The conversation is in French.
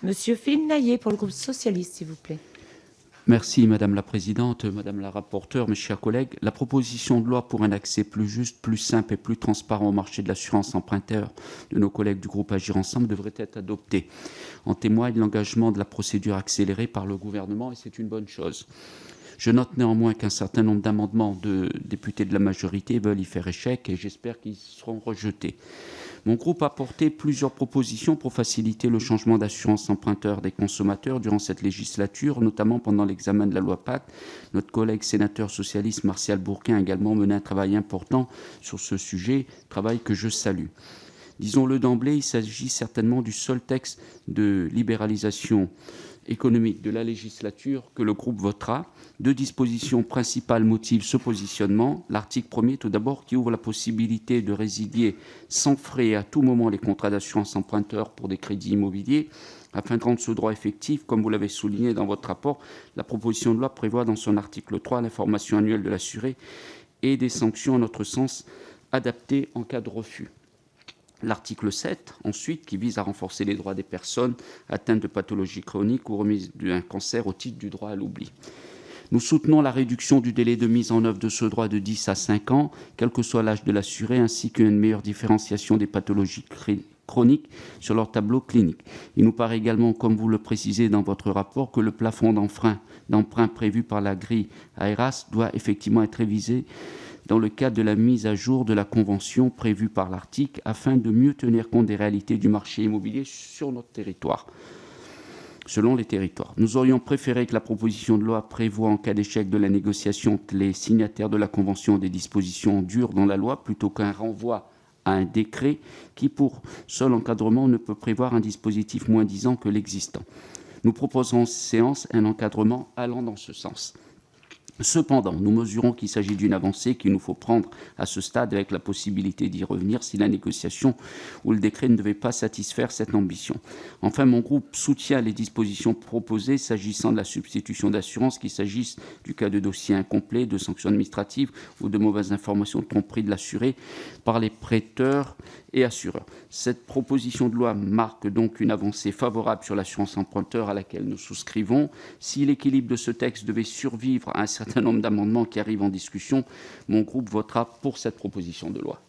Monsieur Philippe Naillet pour le groupe socialiste, s'il vous plaît. Merci Madame la Présidente, Madame la rapporteure, mes chers collègues. La proposition de loi pour un accès plus juste, plus simple et plus transparent au marché de l'assurance emprunteur de nos collègues du groupe Agir Ensemble devrait être adoptée. En témoigne l'engagement de la procédure accélérée par le gouvernement et c'est une bonne chose. Je note néanmoins qu'un certain nombre d'amendements de députés de la majorité veulent y faire échec et j'espère qu'ils seront rejetés. Mon groupe a porté plusieurs propositions pour faciliter le changement d'assurance emprunteur des consommateurs durant cette législature, notamment pendant l'examen de la loi Pacte. Notre collègue sénateur socialiste Martial Bourquin a également mené un travail important sur ce sujet, travail que je salue. Disons-le d'emblée, il s'agit certainement du seul texte de libéralisation économique de la législature que le groupe votera. Deux dispositions principales motivent ce positionnement. L'article 1er, tout d'abord, qui ouvre la possibilité de résilier sans frais à tout moment les contrats d'assurance emprunteur pour des crédits immobiliers. Afin de rendre ce droit effectif, comme vous l'avez souligné dans votre rapport, la proposition de loi prévoit dans son article 3 l'information annuelle de l'assuré et des sanctions, à notre sens, adaptées en cas de refus. L'article 7, ensuite, qui vise à renforcer les droits des personnes atteintes de pathologies chroniques ou remises d'un cancer au titre du droit à l'oubli. Nous soutenons la réduction du délai de mise en œuvre de ce droit de 10 à 5 ans, quel que soit l'âge de l'assuré, ainsi qu'une meilleure différenciation des pathologies chroniques sur leur tableau clinique. Il nous paraît également, comme vous le précisez dans votre rapport, que le plafond d'emprunt prévu par la grille AERAS doit effectivement être révisé dans le cadre de la mise à jour de la convention prévue par l'article, afin de mieux tenir compte des réalités du marché immobilier sur notre territoire, selon les territoires. Nous aurions préféré que la proposition de loi prévoie, en cas d'échec de la négociation, que les signataires de la convention des dispositions dures dans la loi, plutôt qu'un renvoi à un décret qui, pour seul encadrement, ne peut prévoir un dispositif moins disant que l'existant. Nous proposerons en séance un encadrement allant dans ce sens. Cependant, nous mesurons qu'il s'agit d'une avancée qu'il nous faut prendre à ce stade, avec la possibilité d'y revenir si la négociation ou le décret ne devait pas satisfaire cette ambition. Enfin, mon groupe soutient les dispositions proposées s'agissant de la substitution d'assurance, qu'il s'agisse du cas de dossiers incomplets, de sanctions administratives ou de mauvaises informations de tromperie de l'assuré par les prêteurs et assureurs. Cette proposition de loi marque donc une avancée favorable sur l'assurance emprunteur à laquelle nous souscrivons. Si l'équilibre de ce texte devait survivre à un certain nombre d'amendements qui arrivent en discussion, mon groupe votera pour cette proposition de loi.